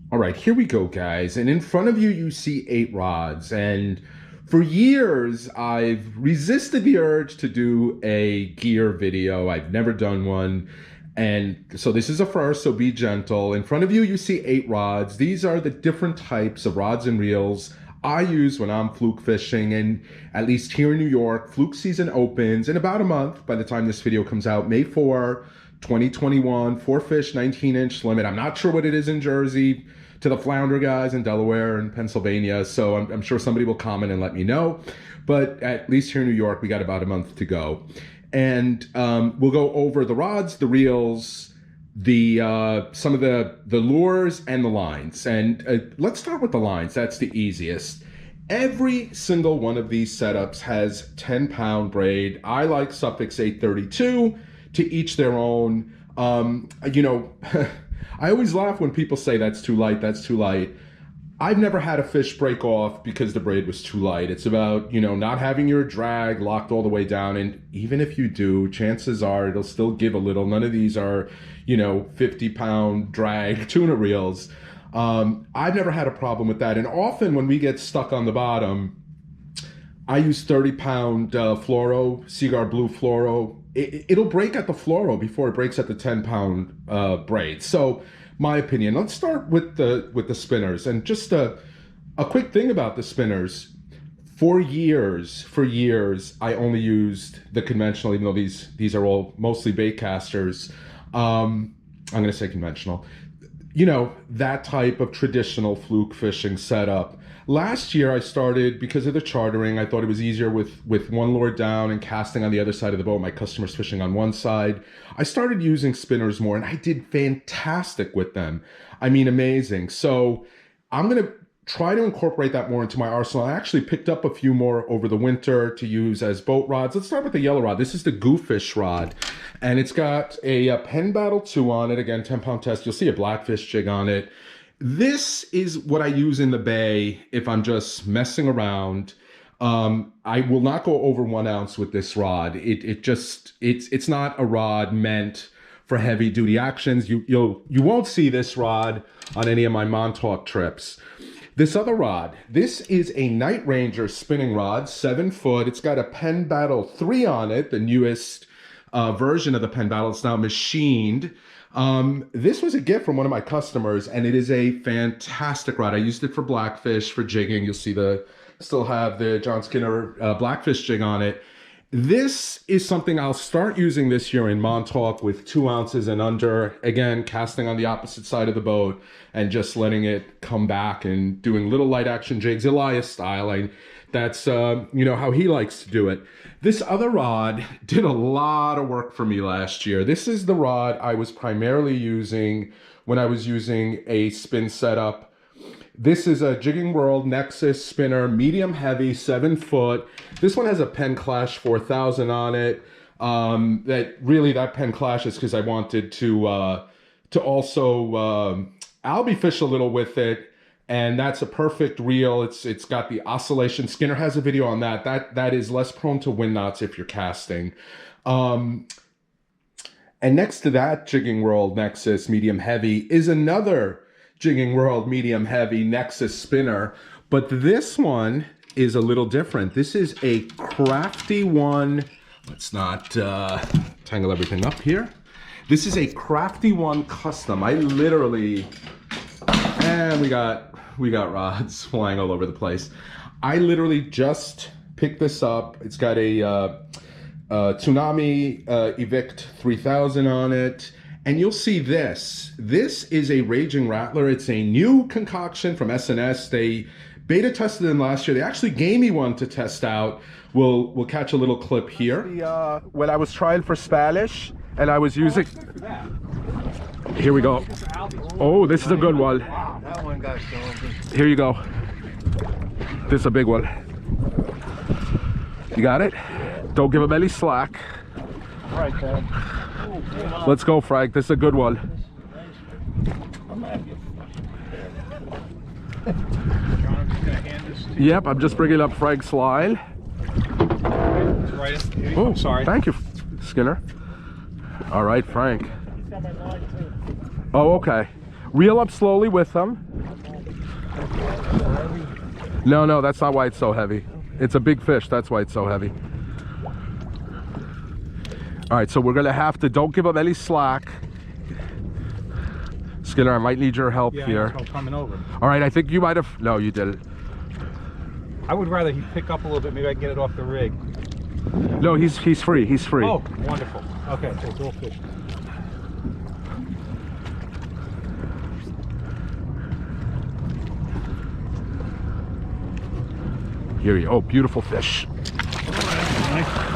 All right, here we go, guys. And in front of you, you see 8 rods. And for years, I've resisted the urge to do a gear video. I've never done one. And so this is a first, so be gentle. In front of you, you see 8 rods. These are the different types of rods and reels I use when I'm fluke fishing. And at least here in New York, fluke season opens in about a month by the time this video comes out, May 4, 2021, 4-fish, 19-inch limit. I'm not sure what it is in Jersey to the Flounder guys in Delaware and Pennsylvania, so I'm sure somebody will comment and let me know. But at least here in New York, we got about a month to go. And we'll go over the rods, the reels, the some of the lures and the lines. And let's start with the lines. That's the easiest. Every single one of these setups has 10-pound braid. I like Suffix 832, to each their own. You know, I always laugh when people say that's too light, that's too light. I've never had a fish break off because the braid was too light. It's about, you know, not having your drag locked all the way down. And even if you do, chances are it'll still give a little. None of these are, you know, 50-pound drag tuna reels. I've never had a problem with that. And often when we get stuck on the bottom, I use 30-pound fluoro, Seaguar Blue fluoro. It'll break at the fluoro before it breaks at the 10-pound braid. So my opinion. Let's start with the spinners. And just a quick thing about the spinners. For years, I only used the conventional, even though these are all mostly bait casters. I'm going to say conventional. You know, that type of traditional fluke fishing setup. Last year I started, because of the chartering, I thought it was easier with one lure down and casting on the other side of the boat, my customers fishing on one side. I started using spinners more and I did fantastic with them. I mean, amazing. So I'm going to try to incorporate that more into my arsenal. I actually picked up a few more over the winter to use as boat rods. Let's start with the yellow rod. This is the Goofish rod, and it's got a Penn Battle 2 on it. Again, 10-pound test. You'll see a blackfish jig on it. This is what I use in the bay if I'm just messing around. I will not go over 1 ounce with this rod. It's not a rod meant for heavy duty actions. You won't see this rod on any of my Montauk trips. This other rod, this is a Night Ranger spinning rod, 7 foot. It's got a Penn Battle 3 on it, the newest version of the Penn Battle. It's now machined. This was a gift from one of my customers, and it is a fantastic rod. I used it for blackfish, for jigging. You'll see still have the John Skinner blackfish jig on it. This is something I'll start using this year in Montauk with 2 ounces and under. Again, casting on the opposite side of the boat and just letting it come back and doing little light action jigs, Elias style. That's you know, how he likes to do it. This other rod did a lot of work for me last year. This is the rod I was primarily using when I was using a spin setup. This is a Jigging World Nexus spinner, medium heavy, 7 foot. This one has a Penn Clash 4000 on it. That Penn Clash is because I wanted to also albie fish a little with it. And that's a perfect reel. It's got the oscillation. Skinner has a video on that. That is less prone to wind knots if you're casting. And next to that Jigging World Nexus medium heavy is another Jigging World medium heavy Nexus spinner, but this one is a little different. This is a Crafty One. Let's not tangle everything up here. This is a Crafty One custom. I literally, and we got rods flying all over the place. I literally just picked this up. It's got a Tsunami Evict 3000 on it. And you'll see this. This is a Raging Rattler. It's a new concoction from SNS. They beta tested them last year. They actually gave me one to test out. We'll catch a little clip here. When I was trying for Spanish, and I was using... Here we go. Oh, this is a good one. That one got so. Here you go. This is a big one. You got it? Don't give him any slack. All right, Ted. Let's go, Frank. This is a good one. Yep, I'm just bringing up Frank's line. Oh, sorry. Thank you, Skinner. All right, Frank. Oh, okay. Reel up slowly with them. No, that's not why it's so heavy. It's a big fish, that's why it's so heavy. All right, so we're gonna have to, don't give up any slack. Skinner, I might need your help here. I'm coming over. All right, I think you might have, no, you did it. I would rather he pick up a little bit, maybe I can get it off the rig. No, he's free, he's free. Oh, wonderful. Okay, so it's all fish. Here you go, beautiful fish.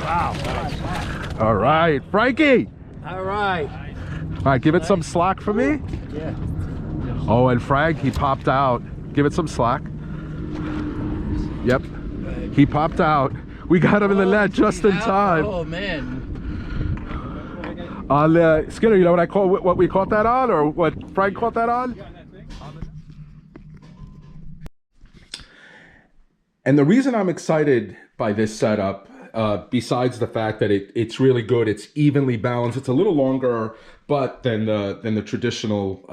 Wow. All right, Frankie. All right. All right, give it some slack for me. Yeah. Oh, and Frank, he popped out. Give it some slack. Yep, he popped out. We got him in the net just in time. Oh man. On Skinner, you know what we caught that on, or what Frank caught that on? And the reason I'm excited by this setup, besides the fact that it's really good, it's evenly balanced, it's a little longer, but than the traditional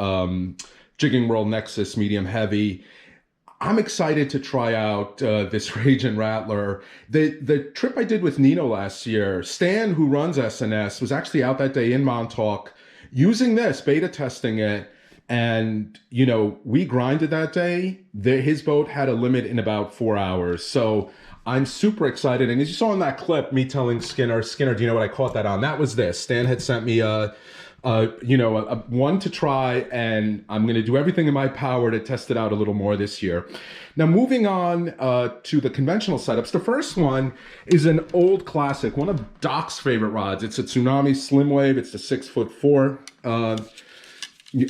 Jigging World Nexus medium heavy. I'm excited to try out this Raging Rattler. The trip I did with Nino last year, Stan, who runs SNS, was actually out that day in Montauk using this, beta testing it. And, you know, we grinded that day. His boat had a limit in about 4 hours. So I'm super excited. And as you saw in that clip, me telling Skinner, do you know what I caught that on? That was this. Stan had sent me a one to try, and I'm going to do everything in my power to test it out a little more this year. Now, moving on to the conventional setups, the first one is an old classic, one of Doc's favorite rods. It's a Tsunami Slimwave. It's the 6'4"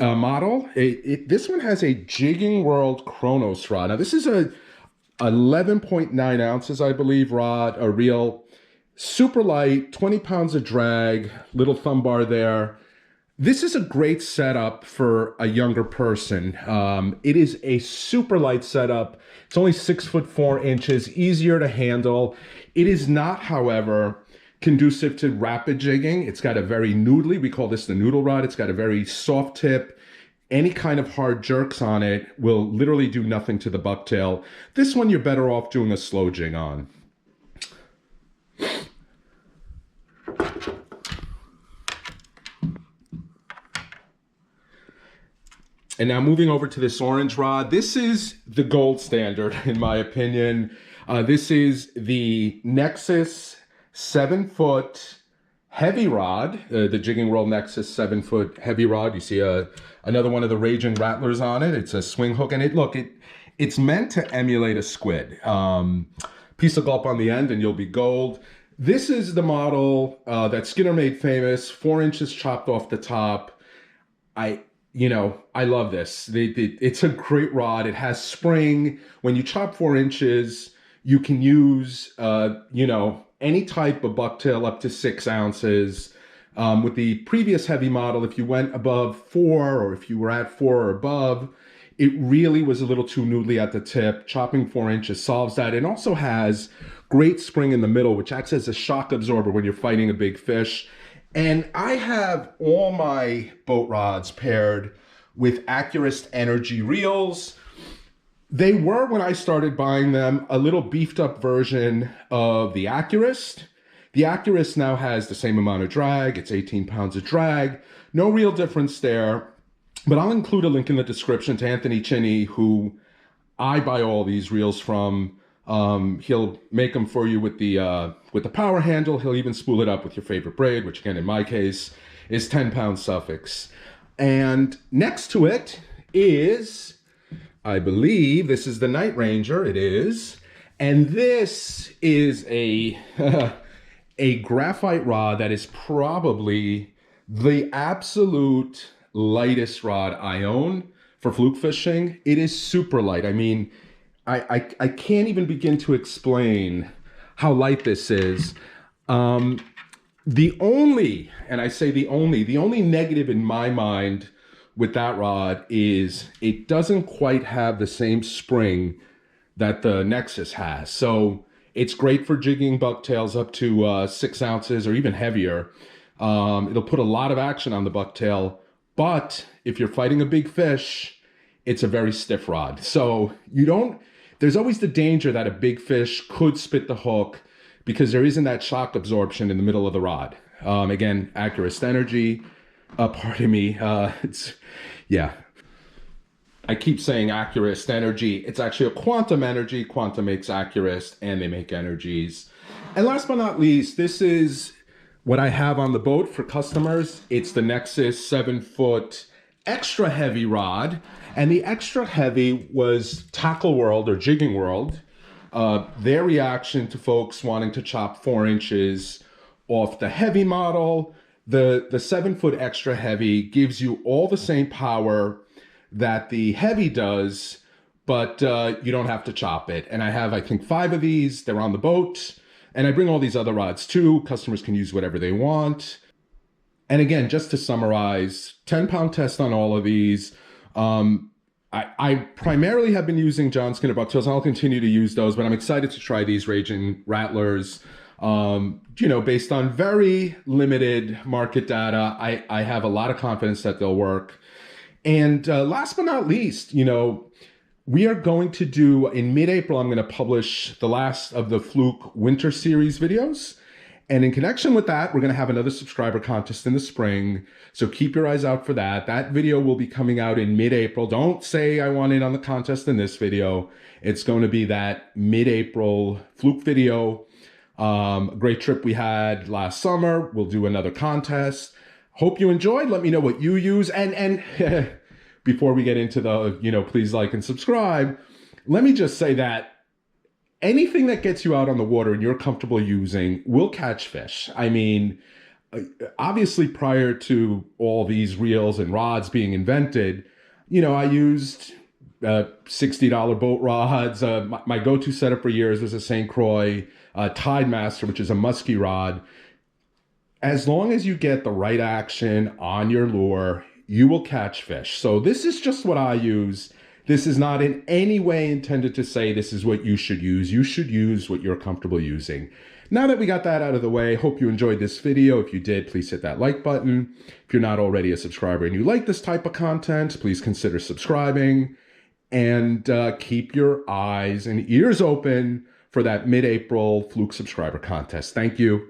model. This one has a Jigging World Chronos rod. Now, this is a 11.9 ounces, I believe, rod, a reel, super light, 20 pounds of drag, little thumb bar there. This is a great setup for a younger person. It is a super light setup. It's only 6'4", easier to handle. It is not, however, conducive to rapid jigging. It's got a very noodly, we call this the Noodle Rod. It's got a very soft tip. Any kind of hard jerks on it will literally do nothing to the bucktail. This one you're better off doing a slow jig on. And now moving over to this orange rod, this is the gold standard in my opinion. This is the Nexus 7-foot heavy rod, the Jigging World Nexus 7-foot heavy rod. You see another one of the Raging Rattlers on it. It's a swing hook, and it's meant to emulate a squid. Piece of gulp on the end, and you'll be gold. This is the model that Skinner made famous, 4 inches chopped off the top. I love this. It's a great rod. It has spring. When you chop 4 inches, you can use, any type of bucktail up to 6 ounces. With the previous heavy model, if you went above 4, or if you were at 4 or above, it really was a little too noodly at the tip. Chopping 4 inches solves that. It also has great spring in the middle, which acts as a shock absorber when you're fighting a big fish. And I have all my boat rods paired with Accurist Energy reels. They were, when I started buying them, a little beefed up version of the Accurist. The Accurist now has the same amount of drag. It's 18 pounds of drag. No real difference there. But I'll include a link in the description to Anthony Chinney, who I buy all these reels from. He'll make them for you with the power handle. He'll even spool it up with your favorite braid, which again, in my case, is 10-pound Suffix. And next to it is, I believe, this is the Night Ranger. It is. And this is a graphite rod that is probably the absolute lightest rod I own for fluke fishing. It is super light. I mean, I can't even begin to explain how light this is. The only negative in my mind with that rod is it doesn't quite have the same spring that the Nexus has. So it's great for jigging bucktails up to 6 ounces or even heavier. It'll put a lot of action on the bucktail. But if you're fighting a big fish, it's a very stiff rod. So there's always the danger that a big fish could spit the hook because there isn't that shock absorption in the middle of the rod. Again, Accurist energy, pardon me, yeah. I keep saying Accurist energy. It's actually a quantum energy. Quantum makes Accurist and they make energies. And last but not least, this is what I have on the boat for customers. It's the Nexus 7-foot extra heavy rod. And the extra heavy was Tackle World or Jigging World. Their reaction to folks wanting to chop 4 inches off the heavy model. The 7-foot extra heavy gives you all the same power that the heavy does, but you don't have to chop it. And I have, I think, 5 of these. They're on the boat. And I bring all these other rods too. Customers can use whatever they want. And again, just to summarize, 10-pound test on all of these. I primarily have been using John Skinner bucktails, and I'll continue to use those, but I'm excited to try these Raging Rattlers. Based on very limited market data, I have a lot of confidence that they'll work. And last but not least, we are going to do, in mid-April, I'm going to publish the last of the Fluke Winter Series videos. And in connection with that, we're going to have another subscriber contest in the spring. So keep your eyes out for that. That video will be coming out in mid-April. Don't say I want in on the contest in this video. It's going to be that mid-April Fluke video. Great trip we had last summer. We'll do another contest. Hope you enjoyed. Let me know what you use. And before we get into the, please like and subscribe, let me just say that anything that gets you out on the water and you're comfortable using will catch fish. I mean, obviously prior to all these reels and rods being invented, I used $60 boat rods. My go-to setup for years was a St. Croix Tide Master, which is a musky rod. As long as you get the right action on your lure, you will catch fish. So this is just what I use. This is not in any way intended to say this is what you should use. You should use what you're comfortable using. Now that we got that out of the way, hope you enjoyed this video. If you did, please hit that like button. If you're not already a subscriber and you like this type of content, please consider subscribing. And keep your eyes and ears open for that mid-April Fluke subscriber contest. Thank you.